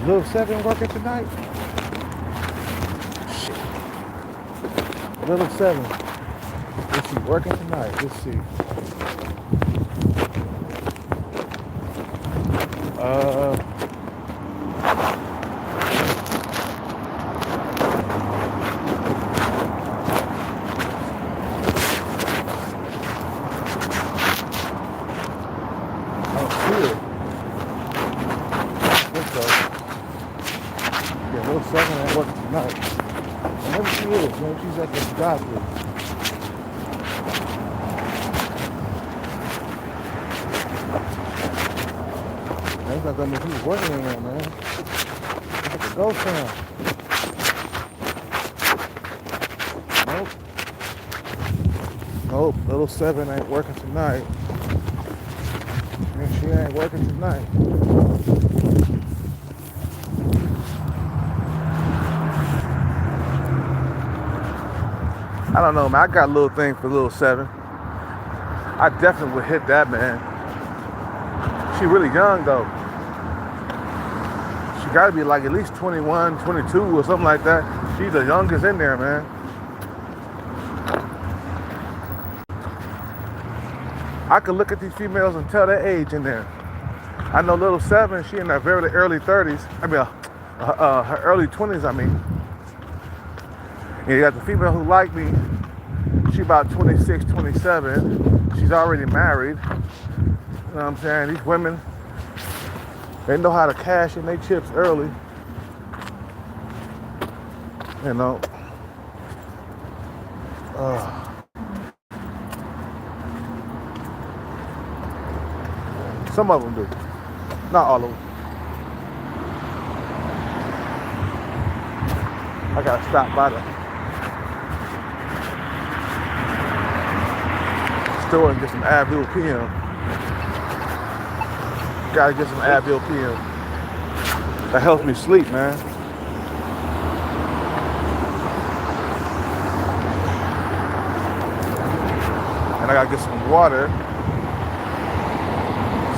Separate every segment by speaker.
Speaker 1: Little Seven working tonight? Shit. Little Seven. Is she working tonight? Let's see. Uh, I don't see it. I think so. Yeah, Little Seven ain't working tonight. Maybe she is. Maybe she's at the doctor. That's not gonna mean she's working in there, man. It's like a ghost town. Nope. Nope. Little Seven ain't working tonight. And she ain't working tonight. I don't know, man. I got a little thing for Little Seven. I definitely would hit that, man. She really young, though. She gotta be like at least 21, 22 or something like that. She's the youngest in there, man. I could look at these females and tell their age in there. I know Little Seven, she in her very early 30s. I mean, her early 20s, I mean. And you got the female who like me. She about 26, 27. She's already married. You know what I'm saying? These women, they know how to cash in their chips early. You know. Some of them do. Not all of them. I gotta stop by the store and get some Advil PM. Gotta get some Advil PM. That helps me sleep, man. And I gotta get some water.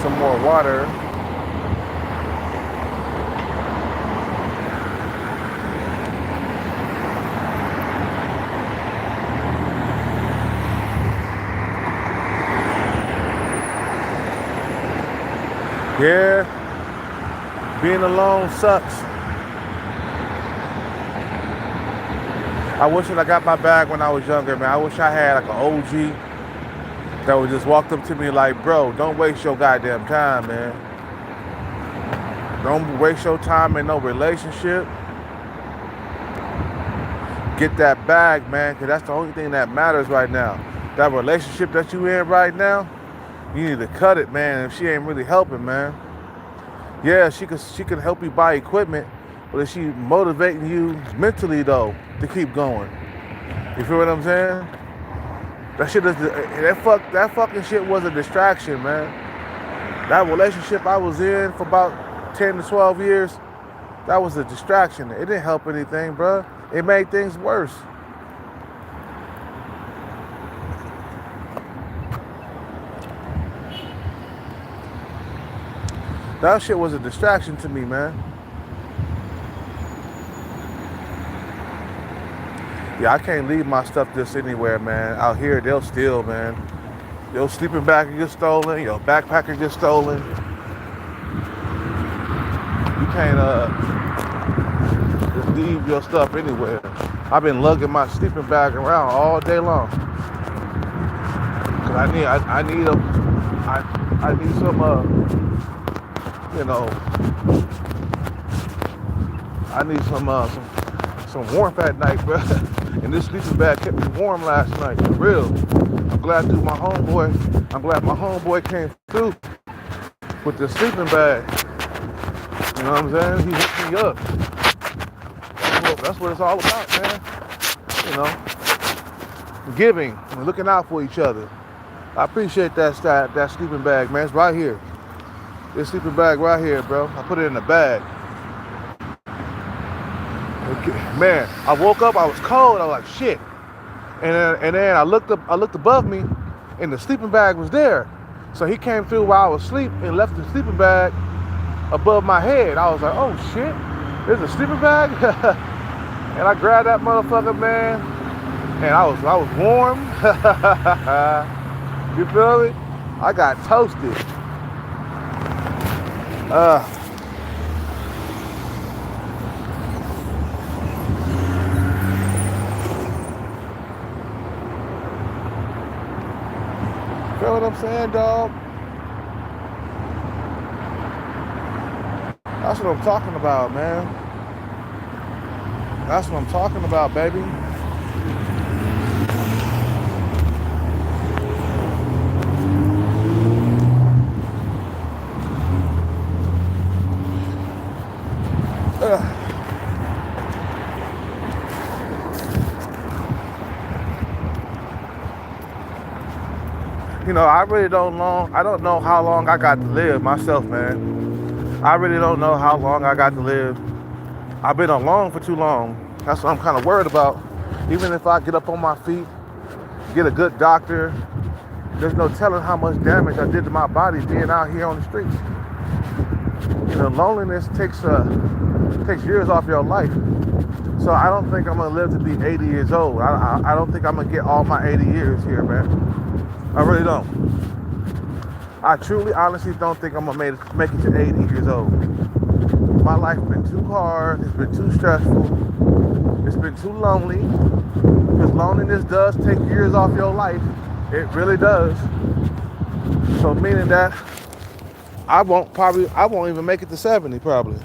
Speaker 1: Some more water. Yeah, being alone sucks. I wish that I got my bag when I was younger, man. I wish I had like an OG that would just walk up to me like, bro, don't waste your goddamn time, man. Don't waste your time in no relationship. Get that bag, man, because that's the only thing that matters right now. That relationship that you in right now, you need to cut it, man, if she ain't really helping, man. Yeah, she can help you buy equipment, but is she motivating you mentally, though, to keep going? You feel what I'm saying? That fucking shit was a distraction, man. That relationship I was in for about 10 to 12 years, that was a distraction. It didn't help anything, bro. It made things worse. That shit was a distraction to me, man. Yeah, I can't leave my stuff just anywhere, man. Out here, they'll steal, man. Your sleeping bag gets stolen. Your backpack gets stolen. You can't just leave your stuff anywhere. I've been lugging my sleeping bag around all day long. Cause I need some you know, I need some warmth at night, bro. And this sleeping bag kept me warm last night, for real. I'm glad my homeboy came through with the sleeping bag. You know what I'm saying? He hooked me up. That's what it's all about, man. You know, giving and looking out for each other. I appreciate that sleeping bag, man. It's right here. This sleeping bag right here, bro. I put it in the bag. Okay. Man, I woke up, I was cold, I was like, shit. And then I looked above me, and the sleeping bag was there. So he came through while I was asleep and left the sleeping bag above my head. I was like, oh shit, there's a sleeping bag? And I grabbed that motherfucker, man, and I was warm. You feel me? I got toasted. Feel what I'm saying, dog? That's what I'm talking about, man. That's what I'm talking about, baby. You know, I don't know how long I got to live myself, man. I really don't know how long I got to live. I've been alone for too long. That's what I'm kind of worried about. Even if I get up on my feet, get a good doctor, there's no telling how much damage I did to my body being out here on the streets. You know, loneliness takes years off your life. So I don't think I'm gonna live to be 80 years old. I don't think I'm gonna get all my 80 years here, man. I really don't. I truly, honestly don't think I'm gonna make it to 80 years old. My life's been too hard. It's been too stressful. It's been too lonely. Because loneliness does take years off your life. It really does. So meaning that I won't even make it to 70 probably.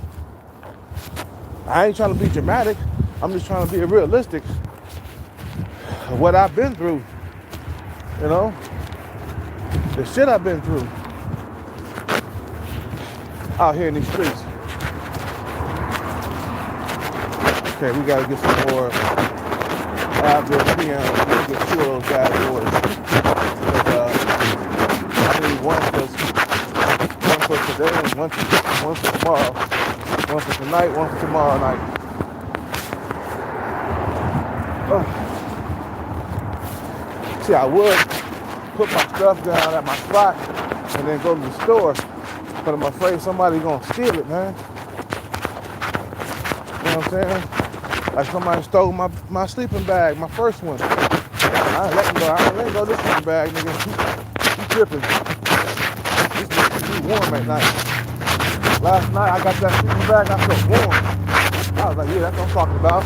Speaker 1: I ain't trying to be dramatic. I'm just trying to be realistic of what I've been through. You know? The shit I've been through out here in these streets. Okay, we gotta get some more Advil PM. We'll get 2 of those bad boys. Because I need one for today, and one for tomorrow. One for tonight, one for tomorrow night. See, I would put my stuff down at my spot and then go to the store, but I'm afraid somebody's gonna steal it, man. You know what I'm saying? Like somebody stole my sleeping bag, my first one. I ain't let go of this sleeping bag, nigga. He tripping. This bitch too warm at night. Last night I got that sleeping bag, I felt warm. I was like, yeah, that's what I'm talking about.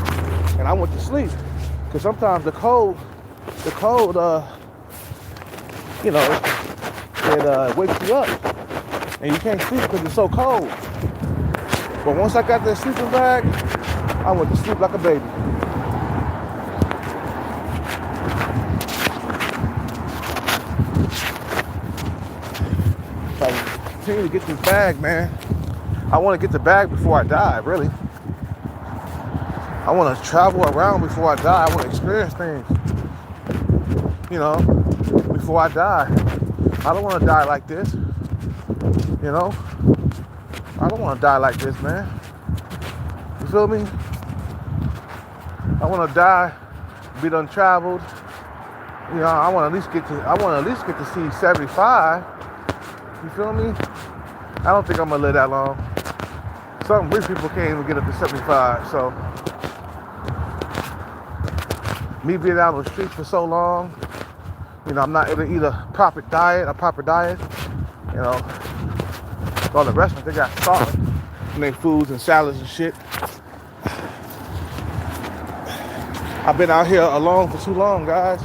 Speaker 1: And I went to sleep. Cause sometimes the cold, you know, it wakes you up. And you can't sleep because it's so cold. But once I got that sleeping bag, I went to sleep like a baby. So I continue to get this bag, man. I want to get the bag before I die, really. I want to travel around before I die. I want to experience things, you know, before I die. I don't want to die like this, you know. I don't want to die like this, man. You feel me? I want to die, be done traveled. You know, I want to at least get to see 75. You feel me? I don't think I'm gonna live that long. Some rich people can't even get up to 75. So me being out on the streets for so long, you know, I'm not able to eat a proper diet. You know, all the restaurants, they got salt in their foods and salads and shit. I've been out here alone for too long, guys.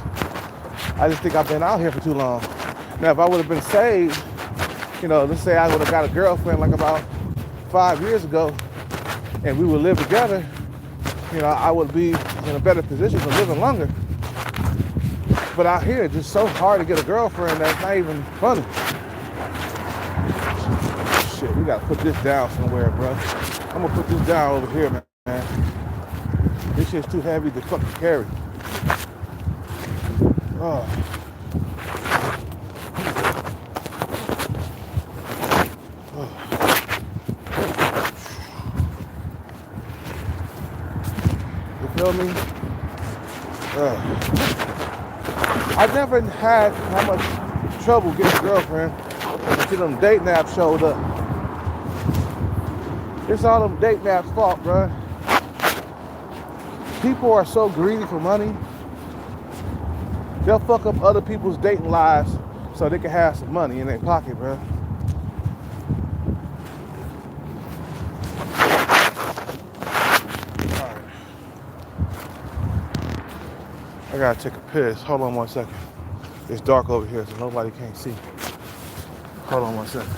Speaker 1: I just think I've been out here for too long. Now, if I would have been saved, you know, let's say I would have got a girlfriend like about 5 years ago and we would live together, you know, I would be in a better position for living longer. But out here, it's just so hard to get a girlfriend that's not even funny. Shit, we gotta put this down somewhere, bro. I'm gonna put this down over here, man. This shit's too heavy to fucking carry. Oh. You feel me? I never had that much trouble getting a girlfriend until them dating apps showed up. It's all them dating apps' fault, bro. People are so greedy for money. They'll fuck up other people's dating lives so they can have some money in their pocket, bro. Alright. I gotta take a piss. Hold on 1 second. It's dark over here, so nobody can't see. Hold on 1 second.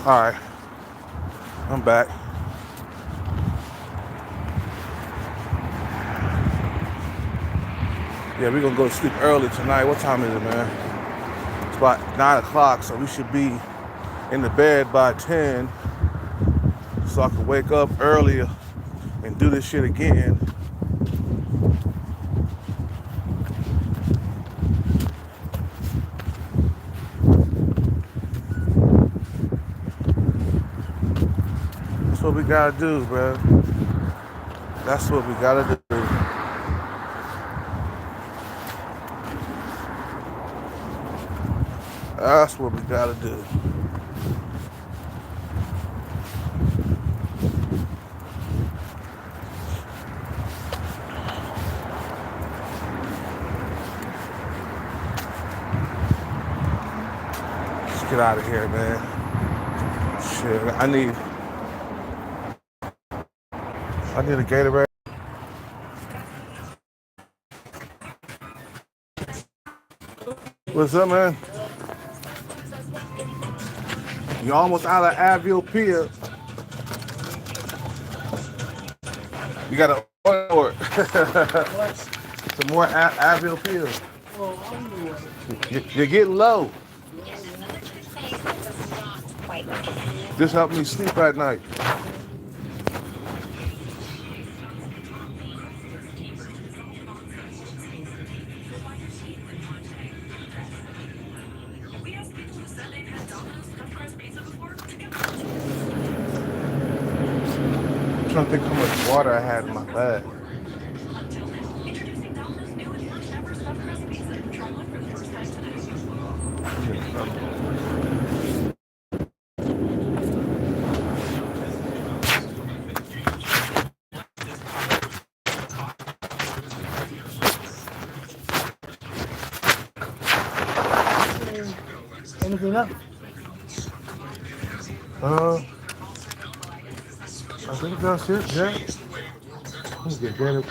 Speaker 1: Alright. I'm back. Yeah, we're gonna go to sleep early tonight. What time is it, man? It's about 9 o'clock, so we should be in the bed by 10 so I can wake up earlier and do this shit again. That's what we gotta do, bro. That's what we gotta do. That's what we gotta do. Let's get out of here, man. Shit, I need a Gatorade. What's up, man? You almost out of Advil pills. You gotta order some more Advil pills. You're getting low. This helped me sleep at night. I'm trying to think how much water I had in my bag.
Speaker 2: Anything up?
Speaker 1: I think that's it, yeah. Let me get it.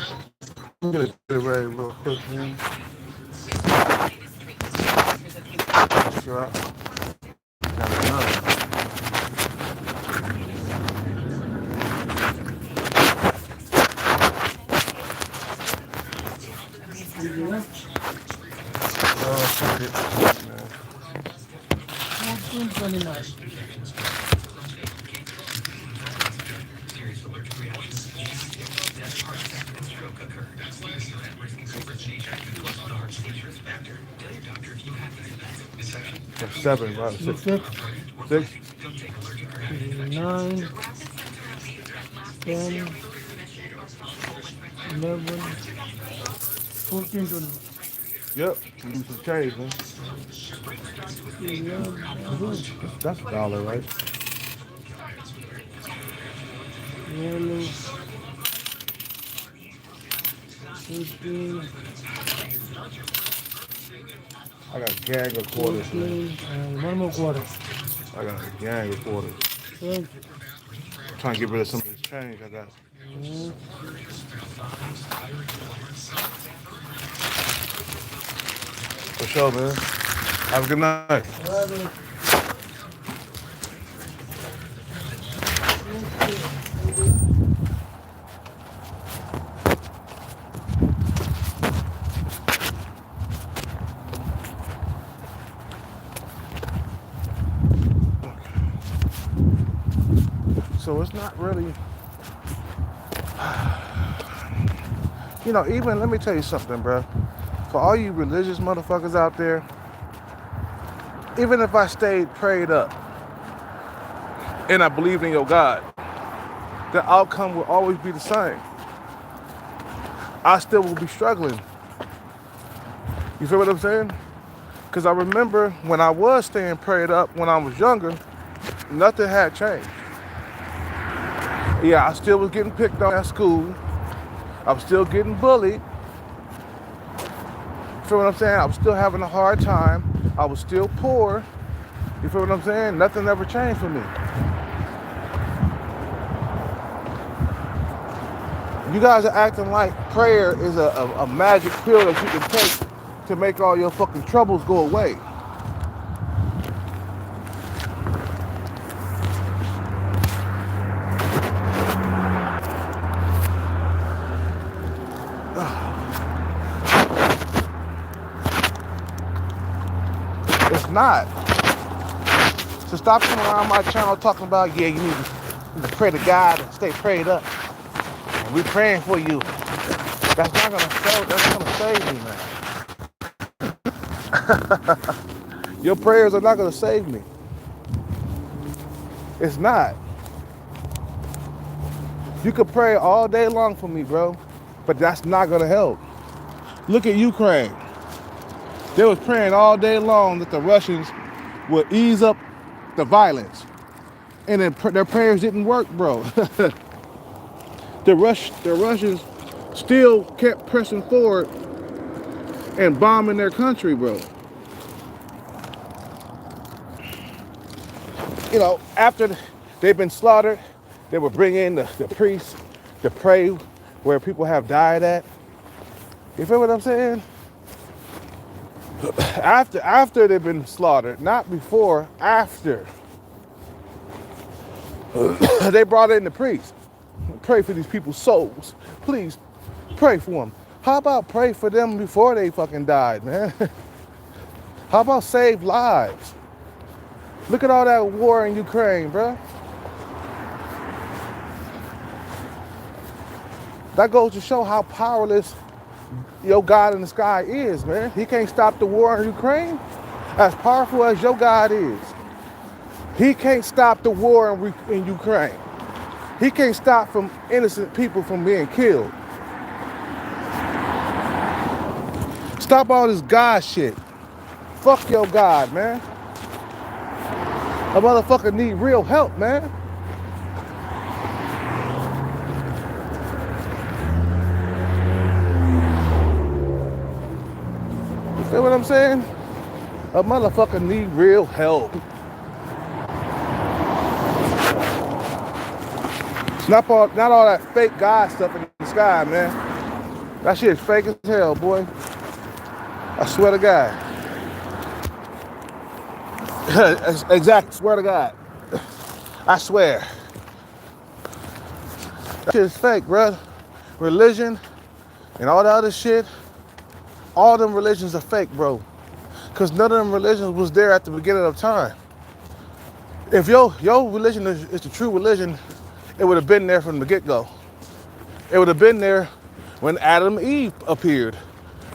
Speaker 1: I'm gonna get it ready real quick, man. Sure. Got enough. Fuck it. Man.
Speaker 2: 14.29.
Speaker 1: That's 7, right? 6.
Speaker 2: 6,
Speaker 1: 6?
Speaker 2: 9, 10, 11, 14, 20.
Speaker 1: Yep. We do some change, man.
Speaker 2: 11,
Speaker 1: That's $1, right?
Speaker 2: 12, 15,
Speaker 1: I got a gang of quarters, man.
Speaker 2: 14, and one more quarter.
Speaker 1: I got a gang of quarters.
Speaker 2: 20.
Speaker 1: Trying to get rid of some of this change I got. For sure, man. Have a good night.
Speaker 2: Brother.
Speaker 1: So it's not really, even let me tell you something, bro. For all you religious motherfuckers out there, even if I stayed prayed up and I believed in your God, the outcome will always be the same. I still will be struggling. You feel what I'm saying? Because I remember when I was staying prayed up when I was younger, nothing had changed. Yeah, I still was getting picked on at school. I was still getting bullied. You feel what I'm saying? I was still having a hard time. I was still poor. You feel what I'm saying? Nothing ever changed for me. You guys are acting like prayer is a magic pill that you can take to make all your fucking troubles go away. It's not. So stop coming around my channel talking about, yeah, you need to pray to God and stay prayed up. And we're praying for you. That's not gonna save me, man. Your prayers are not gonna save me. It's not. You could pray all day long for me, bro, but that's not gonna help. Look at Ukraine. They was praying all day long that the Russians would ease up the violence. And then their prayers didn't work, bro. The Russians still kept pressing forward and bombing their country, bro. After they've been slaughtered, they would bring in the priests to pray where people have died at. You feel what I'm saying? After they've been slaughtered, not before, after. They brought in the priests. Pray for these people's souls. Please, pray for them. How about pray for them before they fucking died, man? How about save lives? Look at all that war in Ukraine, bro. That goes to show how powerless your God in the sky is, man. He can't stop the war in Ukraine. As powerful as your God is, he can't stop the war in Ukraine. He can't stop from innocent people from being killed. Stop all this God shit. Fuck your God, man. A motherfucker need real help, man. You feel what I'm saying? A motherfucker need real help. It's not all that fake God stuff in the sky, man. That shit is fake as hell, boy. I swear to God. Exactly, swear to God. I swear. That shit is fake, bro. Religion and all the other shit, all them religions are fake, bro. Because none of them religions was there at the beginning of time. If your religion is the true religion, it would have been there from the get-go. It would have been there when Adam and Eve appeared.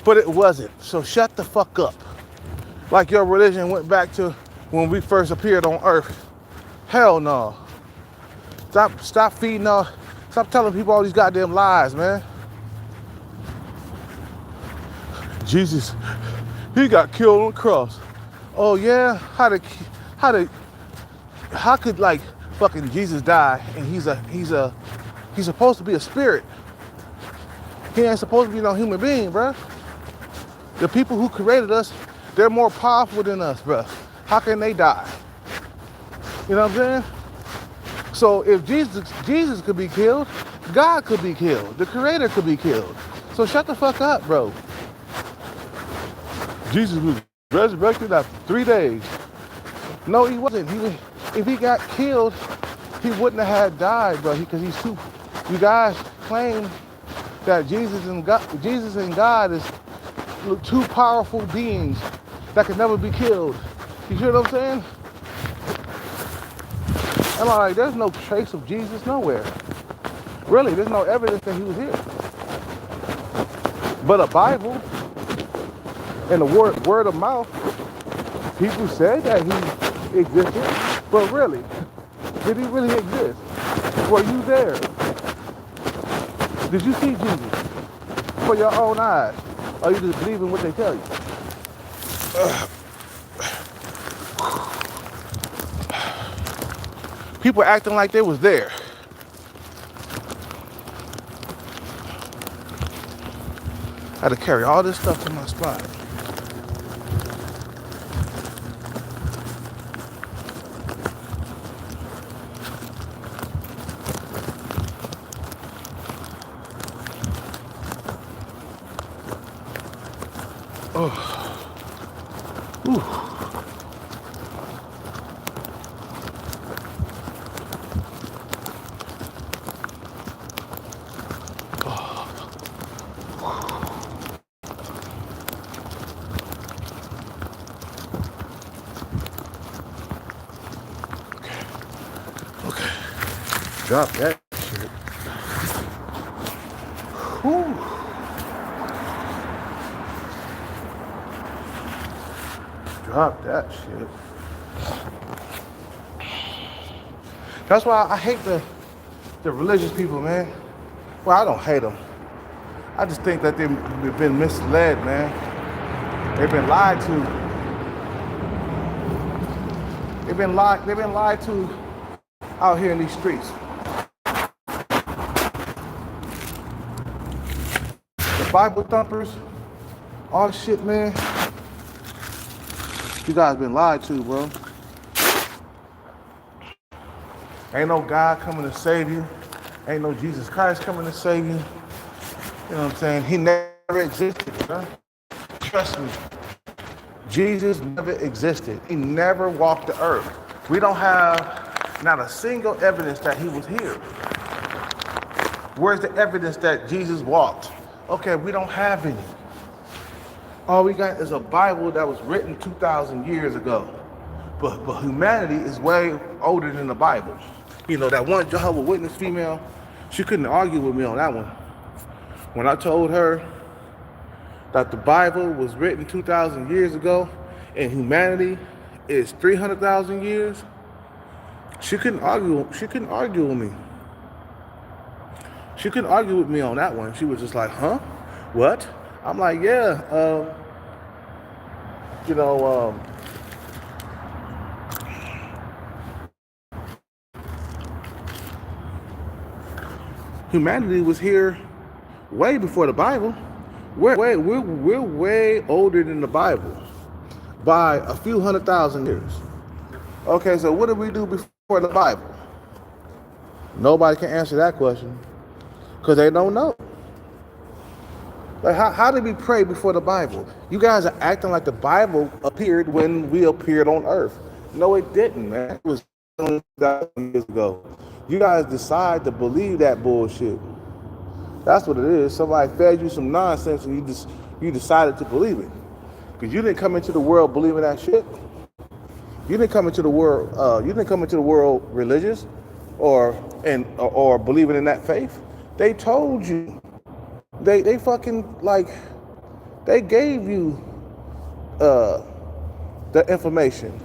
Speaker 1: But it wasn't. So shut the fuck up. Like your religion went back to when we first appeared on earth. Hell no. Stop feeding all, stop telling people all these goddamn lies, man. Jesus, he got killed on the cross. Oh yeah? How could like fucking Jesus die and he's supposed to be a spirit. He ain't supposed to be no human being, bro. The people who created us, they're more powerful than us, bro. How can they die? You know what I'm saying? So if Jesus could be killed, God could be killed. The creator could be killed. So shut the fuck up, bro. Jesus was resurrected after 3 days. No, he wasn't. If he got killed, he wouldn't have had died, bro. Because he's too. You guys claim that Jesus and God is two powerful beings that can never be killed. You hear what I'm saying? And I'm like, there's no trace of Jesus nowhere. Really, there's no evidence that he was here. But a Bible and the word of mouth, people said that he existed. But really, did he really exist? Were you there? Did you see Jesus for your own eyes? Or you just believe in what they tell you? People acting like they was there. I had to carry all this stuff to my spot. Ooh. Okay. Drop that shit. Whew. Drop that shit. That's why I hate the religious people, man. Well, I don't hate them. I just think that they've been misled, man. They've been lied to. They've been lied to out here in these streets. The Bible thumpers, all this shit, man. You guys been lied to, bro. Ain't no God coming to save you. Ain't no Jesus Christ coming to save you. You know what I'm saying? He never existed, bro. Trust me. Jesus never existed. He never walked the earth. We don't have not a single evidence that he was here. Where's the evidence that Jesus walked? Okay, we don't have any. All we got is a Bible that was written 2,000 years ago. But humanity is way older than the Bible. You know, that one Jehovah's Witness female, she couldn't argue with me on that one. When I told her that the Bible was written 2,000 years ago and humanity is 300,000 years, she couldn't argue with me. She couldn't argue with me on that one. She was just like, huh? What? I'm like, yeah, humanity was here way before the Bible. We're way older than the Bible by a few 100,000 years. Okay, so what did we do before the Bible? Nobody can answer that question because they don't know. Like, how did we pray before the Bible? You guys are acting like the Bible appeared when we appeared on earth. No, it didn't, man. It was 2,000 years ago. You guys decide to believe that bullshit. That's what it is. Somebody fed you some nonsense and you decided to believe it. Because you didn't come into the world believing that shit. You didn't come into the world religious or believing in that faith. They told you. They fucking, like, they gave you the information.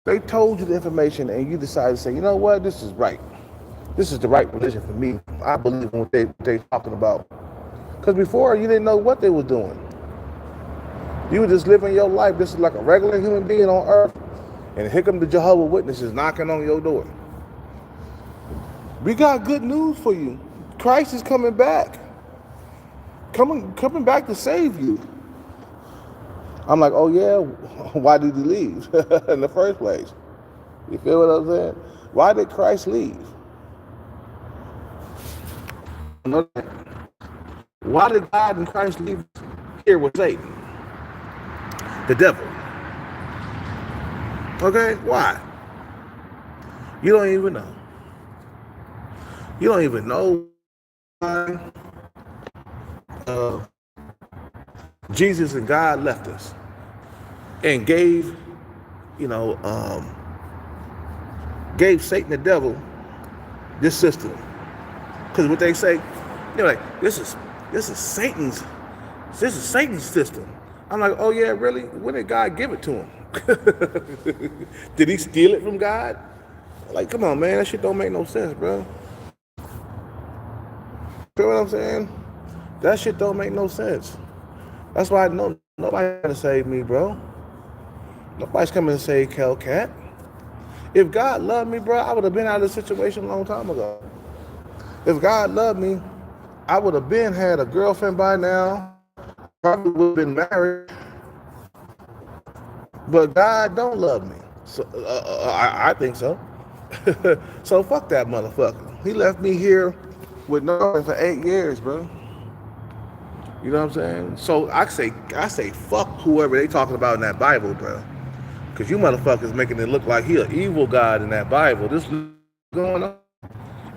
Speaker 1: They told you the information and you decided to say, you know what, this is right. This is the right religion for me. I believe in what they talking about. Because before, you didn't know what they were doing. You were just living your life. This is like a regular human being on earth. And here come the Jehovah's Witnesses knocking on your door. We got good news for you. Christ is coming back. Coming back to save you. I'm like, oh yeah, why did he leave in the first place? You feel what I'm saying? Why did Christ leave? Why did God and Christ leave here with Satan? the devil. Okay? Why? You don't even know. You don't even know why Jesus and God left us and gave, you know, gave Satan the devil this system. Because what they say, they're like, this is Satan's system. I'm like, oh yeah, really? When did God give it to him? Did he steal it from God? Like, come on, man, that shit don't make no sense, bro. You know what I'm saying? That shit don't make no sense. That's why I know nobody's gonna save me, bro. Nobody's coming to save Hellcat. If God loved me, bro, I would have been out of this situation a long time ago. If God loved me, I would have been had a girlfriend by now. Probably would have been married. But God don't love me. So I think so. So fuck that motherfucker. He left me here with nothing for 8 years, bro. You know what I'm saying? So I say fuck whoever they talking about in that Bible, bro. Because you motherfuckers making it look like he an evil God in that Bible. This is going on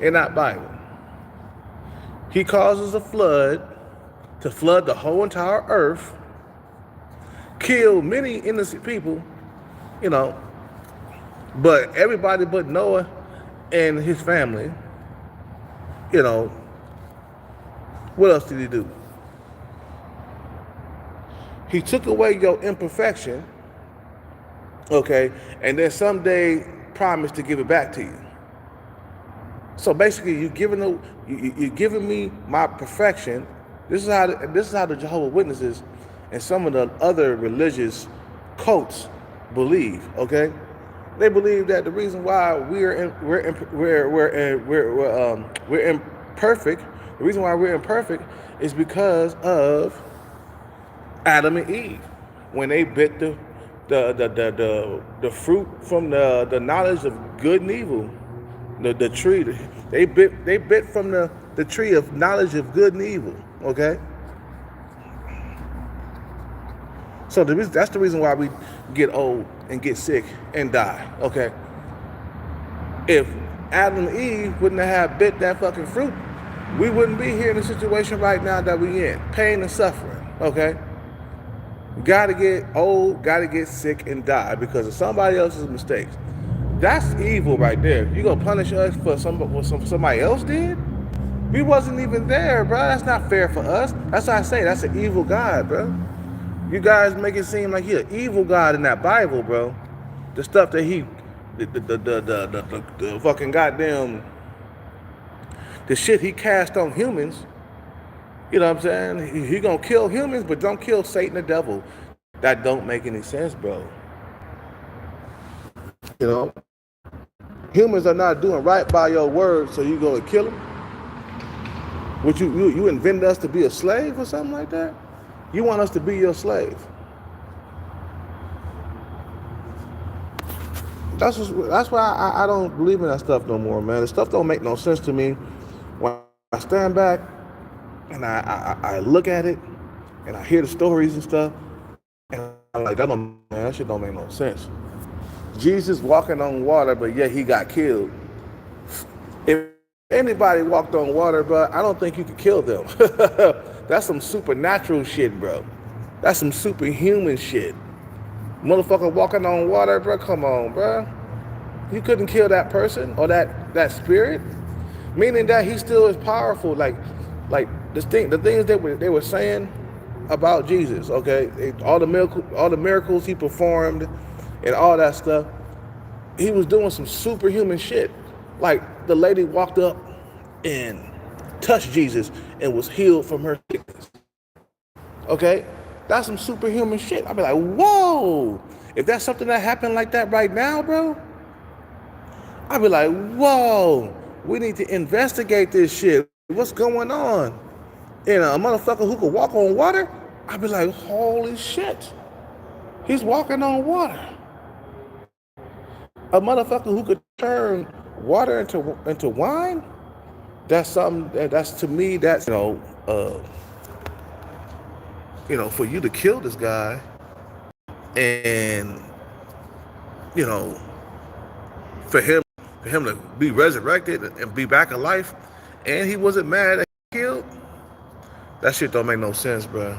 Speaker 1: in that Bible. He causes a flood to flood the whole entire earth, kill many innocent people, you know, but everybody but Noah and his family, you know, what else did he do? He took away your imperfection, okay, and then someday promised to give it back to you. So basically, you're giving me my perfection. This is how the Jehovah's Witnesses and some of the other religious cults believe. Okay, they believe that the reason why we're imperfect, the reason why we're imperfect is because of Adam and Eve, when they bit the fruit from the knowledge of good and evil, the tree. They bit from the tree of knowledge of good and evil. Okay. So that's the reason why we get old and get sick and die. Okay. If Adam and Eve wouldn't have bit that fucking fruit, we wouldn't be here in the situation right now that we in, pain and suffering. Okay. Gotta get old, gotta get sick and die because of somebody else's mistakes. That's evil right there. You gonna punish us for somebody else did? We wasn't even there, bro. That's not fair for us. That's why I say that's an evil God, bro. You guys make it seem like you're an evil God in that Bible, bro. The stuff that the fucking goddamn, the shit he cast on humans. You know what I'm saying? He gonna kill humans, but don't kill Satan the devil. That don't make any sense, bro. You know? Humans are not doing right by your word, so you gonna kill them? Would you invented us to be a slave or something like that? You want us to be your slave. That's why I don't believe in that stuff no more, man. The stuff don't make no sense to me. When I stand back and I look at it and I hear the stories and stuff, and I'm like, that shit don't make no sense. Jesus walking on water, but yet he got killed. If anybody walked on water, bro, I don't think you could kill them. That's some supernatural shit, bro. That's some superhuman shit. Motherfucker walking on water, bro, come on, bro. You couldn't kill that person or that spirit, meaning that he still is powerful. Like the things that they were saying about Jesus, okay? All the miracles he performed and all that stuff. He was doing some superhuman shit. Like the lady walked up and touched Jesus and was healed from her sickness. Okay? That's some superhuman shit. I'd be like, whoa! If that's something that happened like that right now, bro, I'd be like, whoa! We need to investigate this shit. What's going on? And a motherfucker who could walk on water, I'd be like, holy shit. He's walking on water. A motherfucker who could turn water into wine? That's something that's to me, that's, for you to kill this guy And, you know, for him to be resurrected and be back alive, and he wasn't mad that he killed, that shit don't make no sense, bro.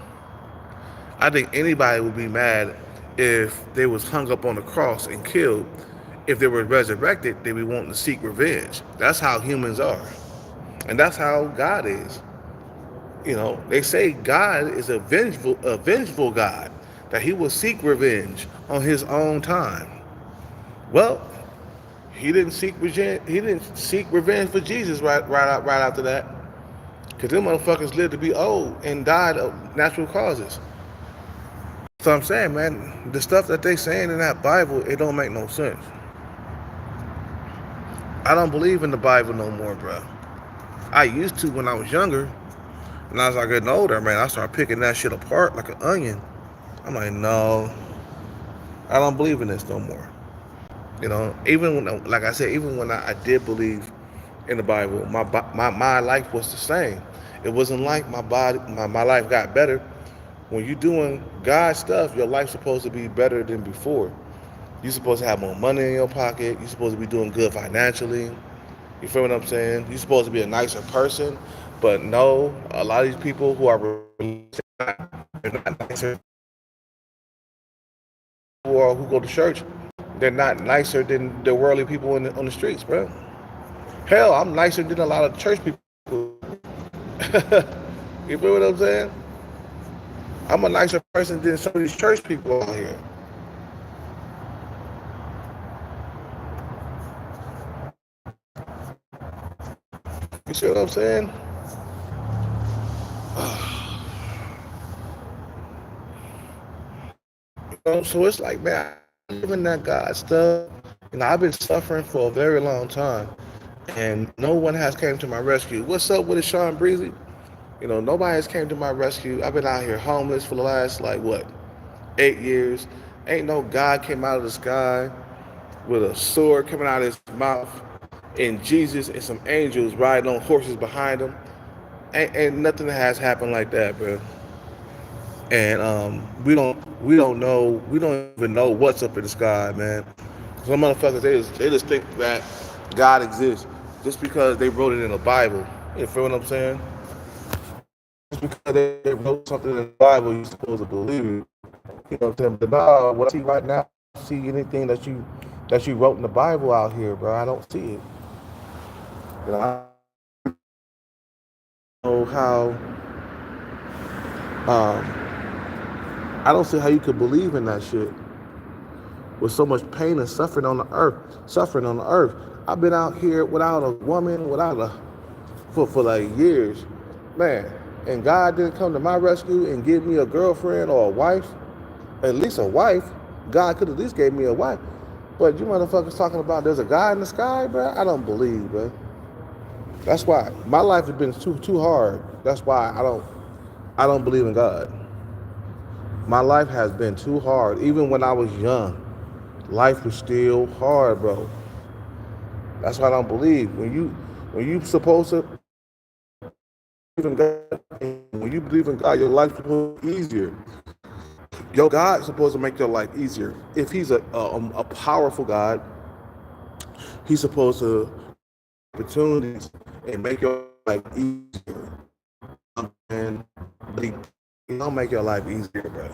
Speaker 1: I think anybody would be mad if they was hung up on the cross and killed. If they were resurrected, they would be wanting to seek revenge. That's how humans are. And that's how God is. You know, they say God is a vengeful God, that he will seek revenge on his own time. Well, he didn't seek revenge. He didn't seek revenge for Jesus right after that, because them motherfuckers lived to be old and died of natural causes. So I'm saying, man, the stuff that they saying in that Bible, it don't make no sense. I don't believe in the Bible no more, bro. I used to when I was younger. When I was like getting older, man, I started picking that shit apart like an onion. I'm like, no, I don't believe in this no more. You know, even when, like I said, even when I did believe in the Bible, my life was the same. It wasn't like my life got better. When you're doing God stuff, your life's supposed to be better than before. You're supposed to have more money in your pocket. You're supposed to be doing good financially. You feel what I'm saying? You're supposed to be a nicer person. But no, a lot of these people who are they're not nicer, who go to church, they're not nicer than the worldly people on the streets, bro. Hell, I'm nicer than a lot of church people. You feel what I'm saying? I'm a nicer person than some of these church people out here. You see what I'm saying? So it's like, man, I live in that God stuff. You know, I've been suffering for a very long time, and no one has came to my rescue. What's up with it, Sean Breezy? You know, nobody has came to my rescue. I've been out here homeless for the last, like, what, 8 years. Ain't no God came out of the sky with a sword coming out of his mouth, and Jesus and some angels riding on horses behind him. Ain't nothing that has happened like that, bro. And we don't even know what's up in the sky, man. Some motherfuckers, they just think that God exists just because they wrote it in the Bible. You feel what I'm saying? Just because they wrote something in the Bible, you're supposed to believe it. You know what I'm saying? But no, what I see right now, I don't see anything that you wrote in the Bible out here, bro. I don't see it. You know, I don't know how. I don't see how you could believe in that shit with so much pain and suffering on the earth. I've been out here without a woman, for like years, man. And God didn't come to my rescue and give me a girlfriend or a wife, at least a wife. God could at least gave me a wife. But you motherfuckers talking about there's a God in the sky, bro? I don't believe, bro. That's why my life has been too hard. That's why I don't believe in God. My life has been too hard. Even when I was young, life was still hard, bro. That's why I don't believe. When you supposed to believe in God, when you believe in God, your life's supposed to be easier. Your God's supposed to make your life easier. If he's a powerful God, he's supposed to opportunities and make your life easier. And he don't make your life easier, bro.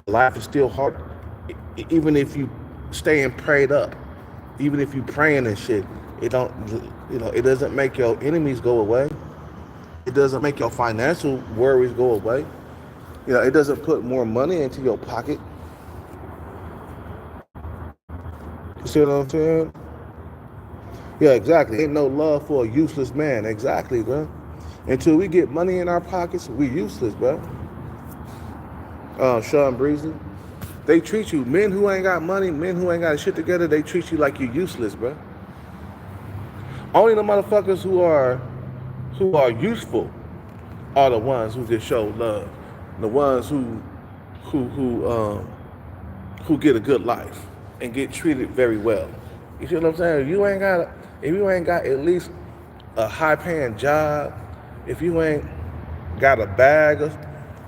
Speaker 1: Life is still hard. Even if you staying prayed up, even if you praying and shit, it don't, it doesn't make your enemies go away. It doesn't make your financial worries go away. It doesn't put more money into your pocket. You see what I'm saying? Yeah, exactly. Ain't no love for a useless man. Exactly, bro. Until we get money in our pockets, we useless, bro. Sean Breezy. They treat you, men who ain't got money, men who ain't got shit together, they treat you like you're useless, bro. Only the motherfuckers who are useful are the ones who just show love. The ones who get a good life and get treated very well. You see what I'm saying? If you ain't got at least a high paying job, if you ain't got a bag,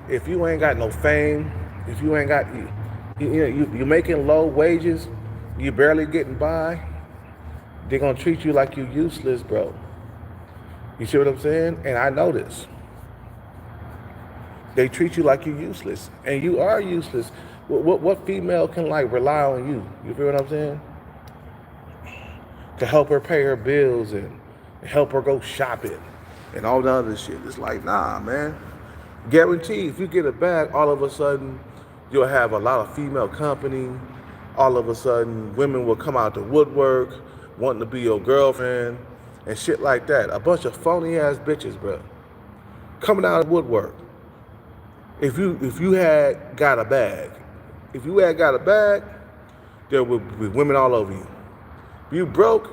Speaker 1: if you ain't got no fame, If you ain't got you making low wages, you barely getting by, they're gonna treat you like you useless, bro. You see what I'm saying? And I know this. They treat you like you're useless, and you are useless. What female can like rely on you? You feel what I'm saying? To help her pay her bills and help her go shopping and all the other shit. It's like, nah, man. Guaranteed, if you get a bag, all of a sudden you'll have a lot of female company. All of a sudden, women will come out the woodwork wanting to be your girlfriend and shit like that. A bunch of phony ass bitches, bro, coming out of the woodwork. If you had got a bag, if you had got a bag, there would be women all over you. If you broke,